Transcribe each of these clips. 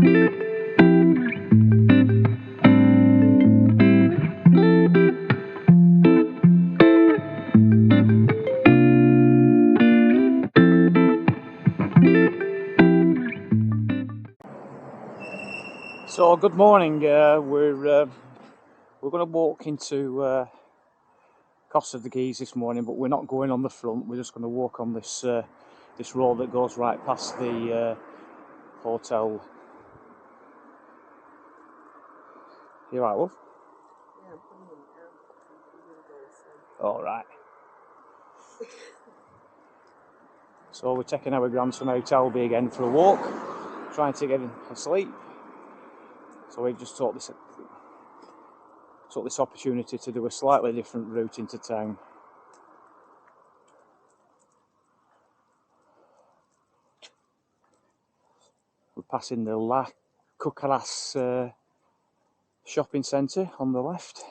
So good morning. We're going to walk into Costa Teguise this morning, but we're not going on the front. We're just going to walk on this this road that goes right past the hotel. You right, love? Yeah, I'm coming out. All right. So we're taking our grandson out Albi again for a walk, trying to get him asleep. So we've just took this opportunity to do a slightly different route into town. We're passing the La Cucaras shopping centre on the left.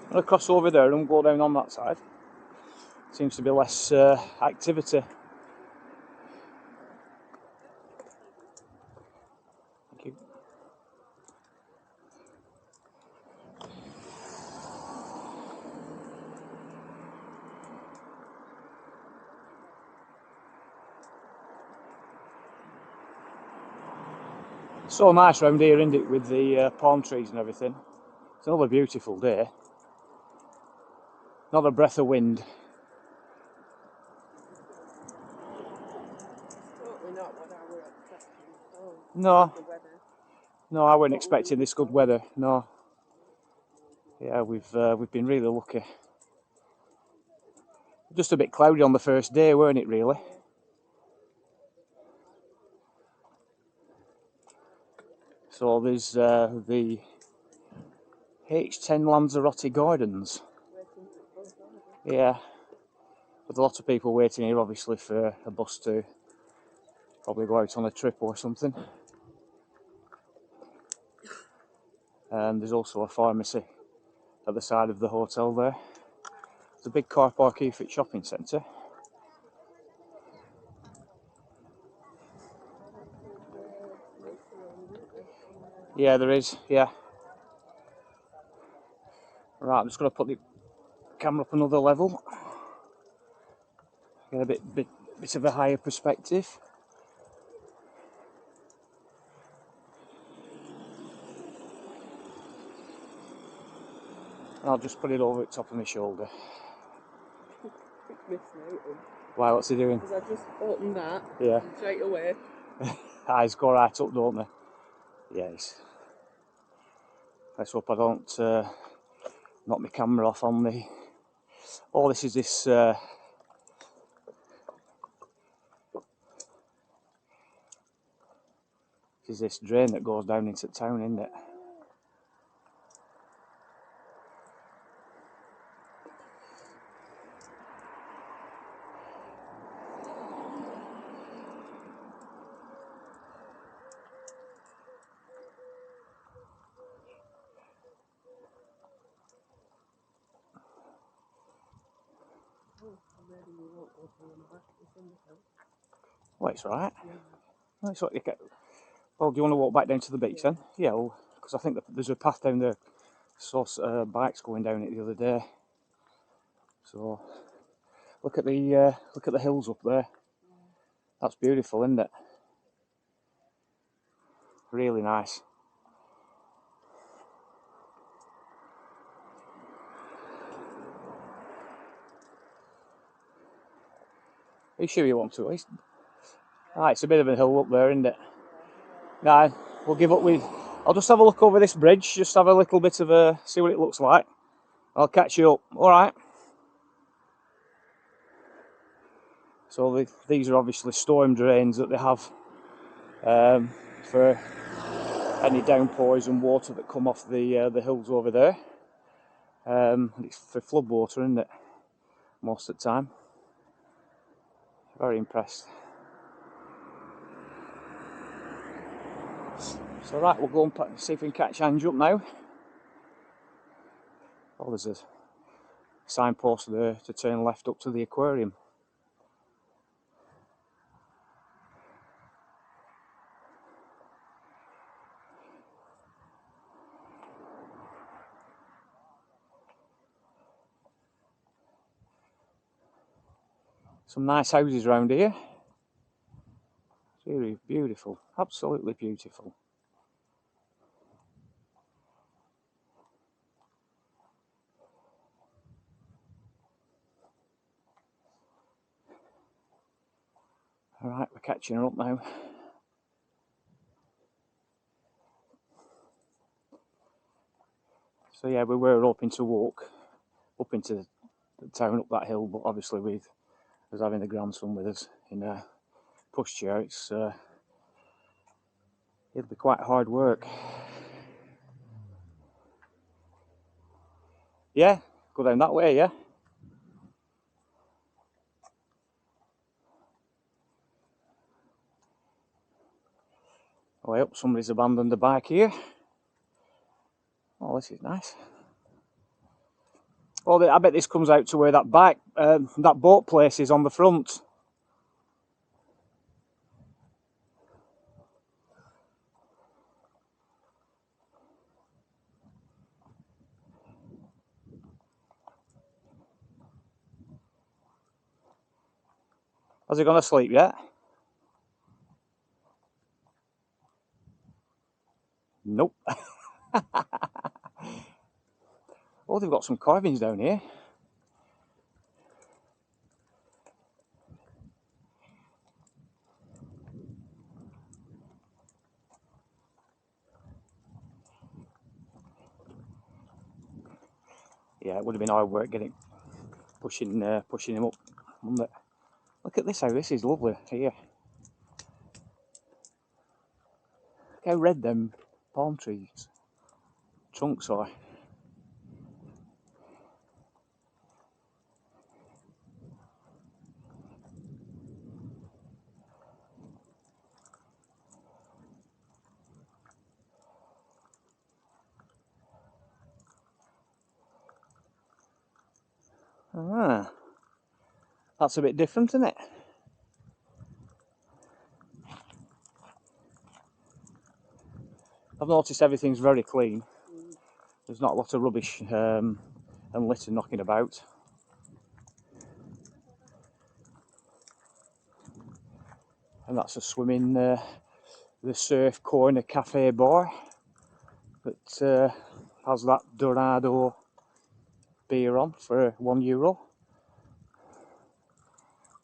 I'm going to cross over there and go down on that side. Seems to be less activity. Thank you. So nice round here, isn't it, with the palm trees and everything. It's another beautiful day. Not a breath of wind. Totally not what I were expecting. Oh, No, the weather. no, I wasn't expecting this good weather. No. Yeah, we've been really lucky. Just a bit cloudy on the first day, weren't it, really? So there's the H10 Lanzarote Gardens. Yeah, with a lot of people waiting here, obviously, for a bus to probably go out on a trip or something. And there's also a pharmacy at the side of the hotel there. It's a big car park here for the shopping centre. Yeah, there is, yeah. Right, I'm just going to put the camera up another level. Get a bit of a higher perspective. And I'll just put it over the top of my shoulder. Why, what's he doing? Because I just opened that. Yeah. Straight away. Eyes go right up, don't they? Yes. Let's hope I don't knock my camera off on the... Oh, this is this... This is this drain that goes down into town, isn't it? Well, it's alright. Well, it's what you get. Well, do you want to walk back down to the beach then? Yeah, well, because I think that there's a path down there. Saw bikes going down it the other day. So look at the hills up there. That's beautiful, isn't it? Really nice. Are you sure you want to? It's a bit of a hill up there, isn't it? Nah, we'll give up with... I'll just have a look over this bridge, just have a little bit of a... see what it looks like. I'll catch you up, alright? So these are obviously storm drains that they have for any downpours and water that come off the hills over there. It's for flood water, isn't it? Most of the time. Very impressed. So right, we'll go and see if we can catch Ange up now. Oh, there's a signpost there to turn left up to the aquarium. Some nice houses around here. It's really beautiful, absolutely beautiful. Alright, we're catching her up now. So yeah, we were hoping to walk up into the town up that hill, but obviously with us having the grandson with us in a pushchair, it'll be quite hard work. Yeah, go down that way, yeah. Oh, I hope somebody's abandoned the bike here. Oh, this is nice. Oh, I bet this comes out to where that that boat place is on the front. Has he gone to sleep yet? Nope. Oh, they've got some carvings down here. Yeah, it would have been hard work pushing him up, wouldn't it? Look at this, how this is lovely here. Look how red them palm trees trunks are. Ah, that's a bit different, isn't it? I've noticed everything's very clean. There's not a lot of rubbish and litter knocking about. And that's a swimming, the Surf Corner Cafe bar that has that Dorado beer on for €1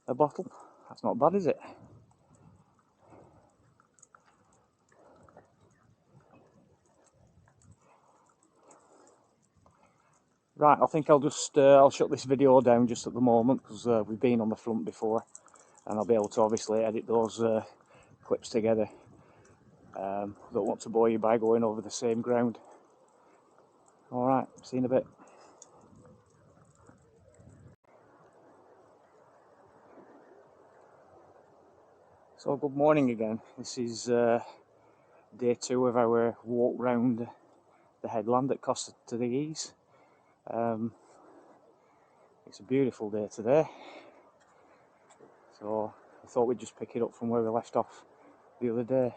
a bottle. That's not bad, is it? Right, I think I'll just I'll shut this video down just at the moment because we've been on the front before, and I'll be able to obviously edit those clips together. Don't want to bore you by going over the same ground. Alright, see you in a bit. So good morning again. This is day 2 of our walk round the headland at Costa Teguise. It's a beautiful day today, so I thought we'd just pick it up from where we left off the other day.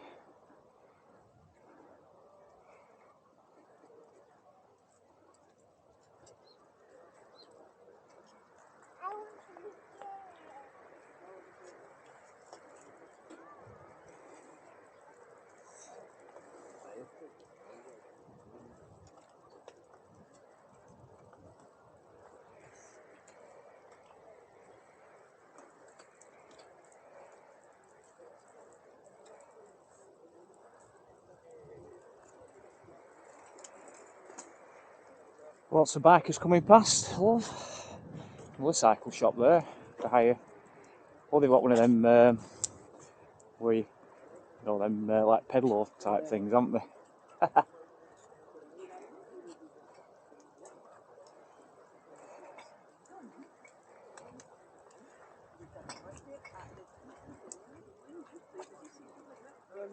Lots of bikers coming past, love. Another cycle shop there to hire. Oh, they've got one of them where you know them like pedalo type things, haven't they?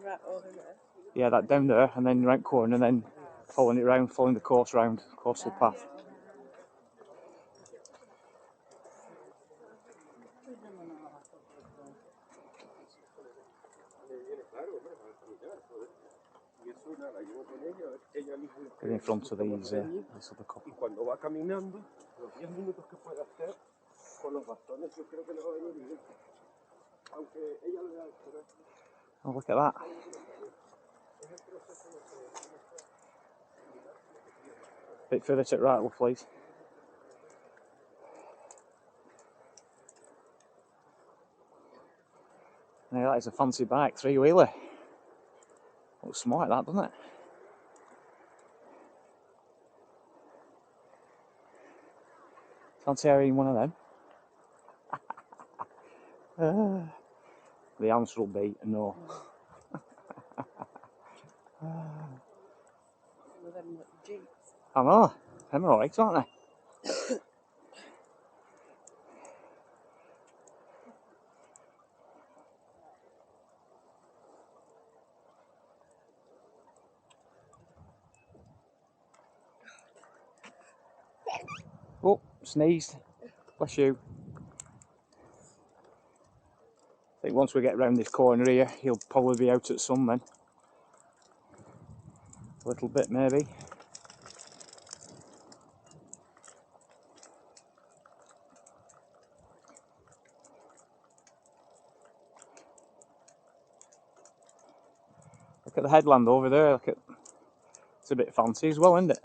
Right over there. Yeah, that down there, and then round corner, and then following it round, following the course round, coastal path. Get in front of these this other couple. Cuando va caminando, los 10 minutos que puede hacer con los bastones, yo creo que le va a venir bien. Aunque ella le da el. Oh, look at that. Bit further to the right, love, please. Now that is a fancy bike, three-wheeler. Looks smart, that, doesn't it? Fancy having one of them. The answer will be no. With them little jeeps. I know, them are alright, aren't they? Oh, sneezed. Bless you. I think once we get round this corner here, he'll probably be out at sun then. A little bit, maybe. Look at the headland over there. Look at, it's a bit fancy as well, isn't it?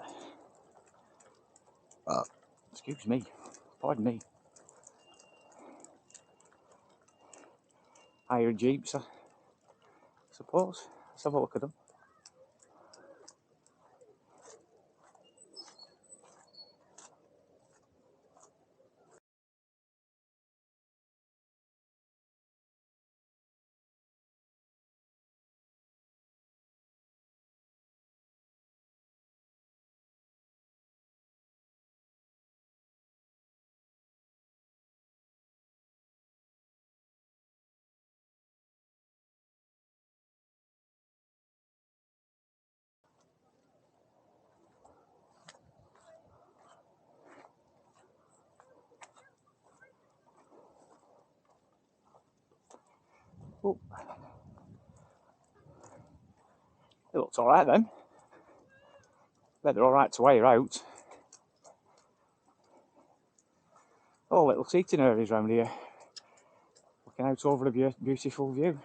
Excuse me. Pardon me. Higher jeeps, I suppose. Let's have a look at them. Oh. It looks alright then. Bet they're alright to wear out. Oh, little seating areas round here. Looking out over a beautiful view.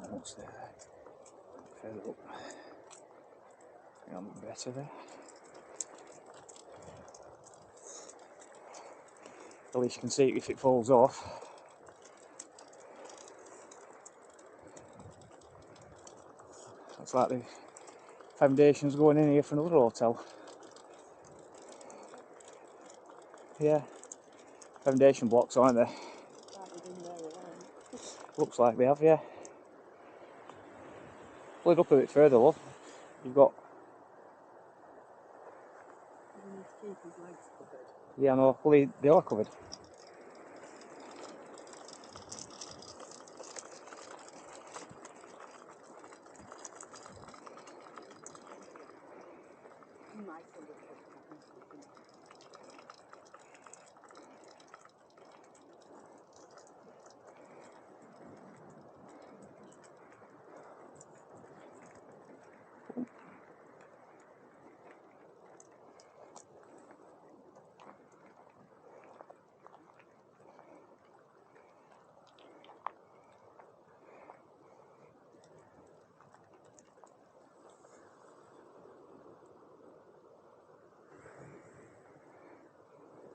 What's there? Further up. Hang on, better there. At least you can see it if it falls off. Looks like the foundation's going in here for another hotel. Yeah, foundation blocks, aren't they? Looks like they have, yeah. Pull it up a bit further, love. You've got. Yeah, no, well, they are covered.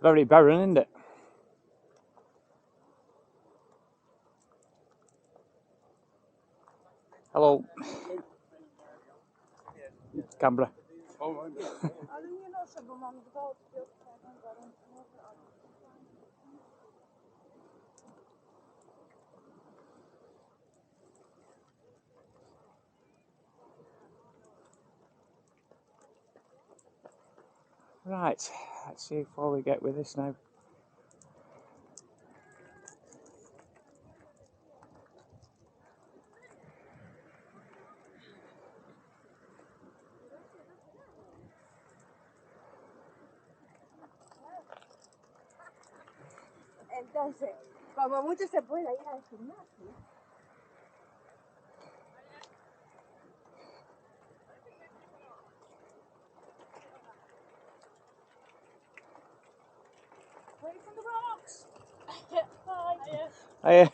Very barren, isn't it? Hello. Canberra. Right, let's see how far we get with this now. Entonces, como mucho se puede ir al gimnasio. Wait for the rocks. Hi. Hey,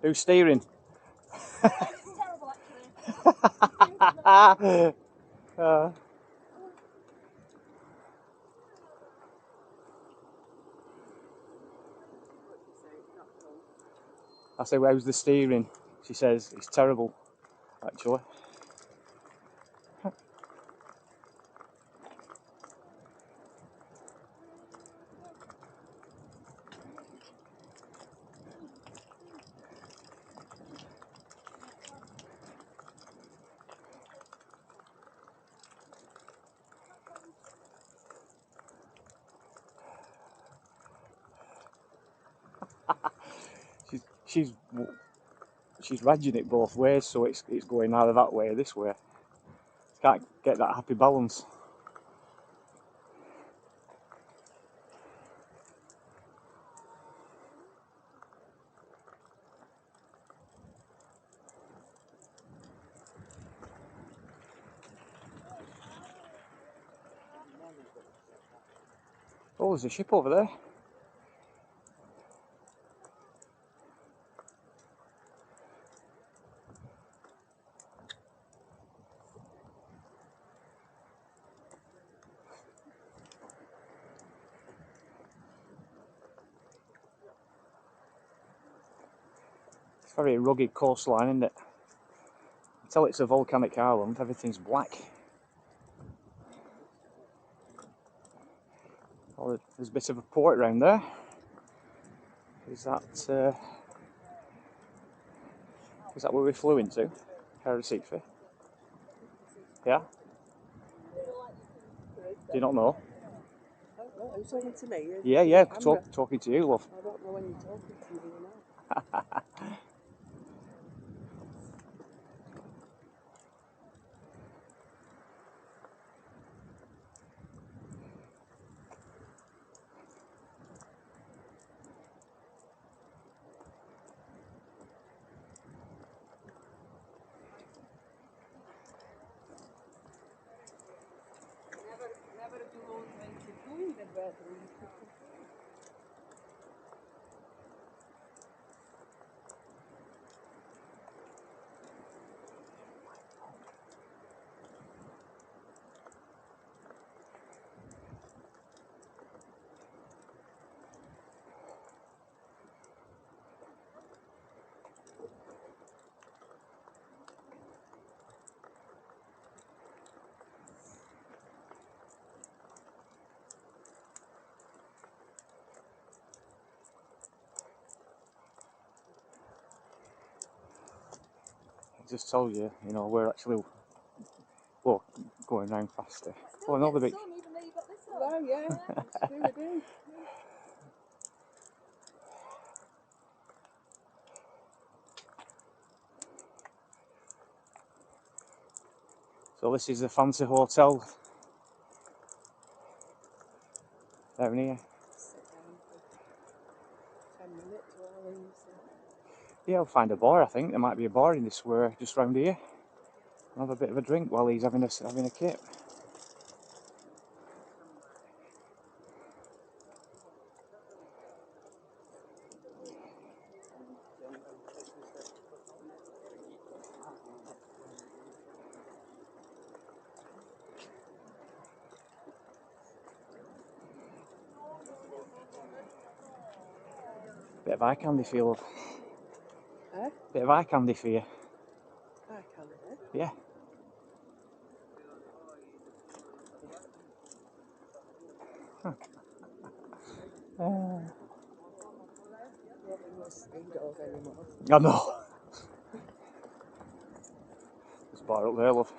who's steering? It's terrible, actually. I say, well, how's the steering? She says, it's terrible, actually. She's wedging it both ways, so it's going either that way or this way. Can't get that happy balance. Oh, there's a ship over there. It's a very rugged coastline, isn't it? Until it's a volcanic island, everything's black. Oh, there's a bit of a port around there. Is that where we flew into? Recife? Yeah? Do you not know? Oh, are you talking to me? Yeah, talking to you, love. I don't know when you're talking to me now. Never too old when you're doing the weather. I just told you, we're actually going round faster. Oh, another big. Well, yeah, it's true, we do. So this is the fancy hotel down here. Sit down for 10 minutes while we Yeah, I'll find a bar. I think there might be a bar in this square just round here. I'll have a bit of a drink while he's having a kip. Bit of eye candy for you, love. Huh? Bit of eye candy for you. I can't do. Yeah. Indoors anymore. I know. There's a bar up there, love.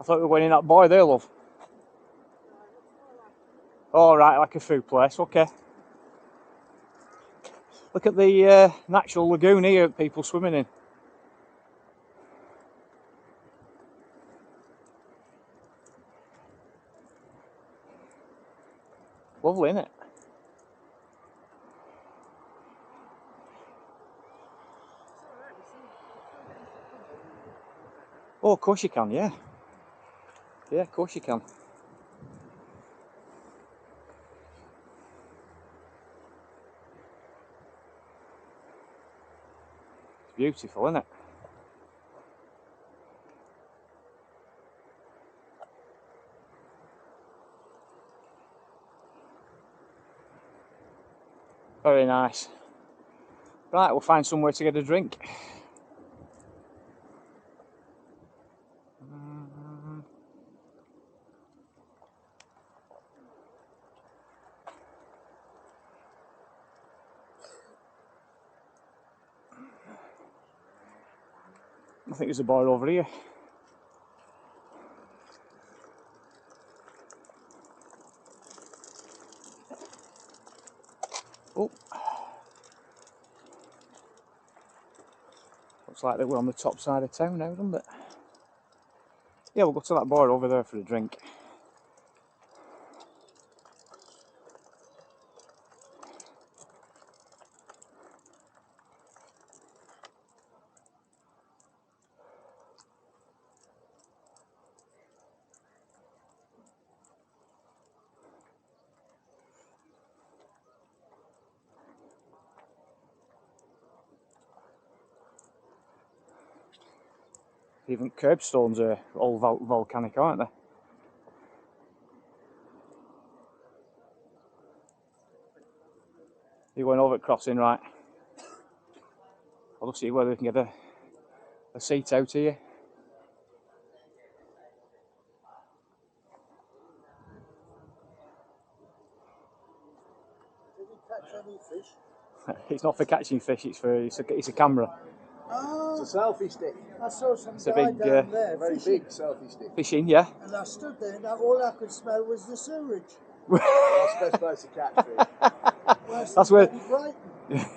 thought we were going in that boy there, love. All right, like a food place. Okay. Look at the natural lagoon here that people swimming in. Lovely, isn't it? Oh, of course you can, yeah. Yeah, of course you can. It's beautiful, isn't it? Very nice. Right, we'll find somewhere to get a drink. I think there's a bar over here. Oh. Looks like that we're on the top side of town now, doesn't it? Yeah, we'll go to that bar over there for a drink. Even curbstones are all volcanic, aren't they? You're going over at crossing, right? I'll just see whether we can get a seat out here. Did you catch any fish? It's not for catching fish, it's a camera. Oh, It's a selfie stick. I saw some It's a guy big, down there Very fishing, big selfie stick. Fishing, yeah. and I stood there, and all I could smell was the sewage. That's the best place to catch fish. Worse That's than where- bloody Brighton.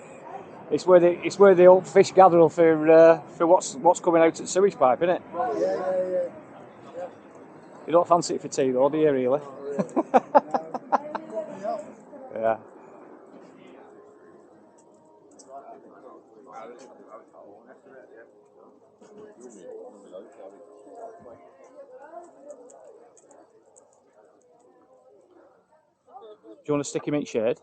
It's where the old fish gather for what's coming out at sewage pipe, isn't it? Yeah. You don't fancy it for tea though, do you really? Put me off. Yeah. Do you want to stick him in shade?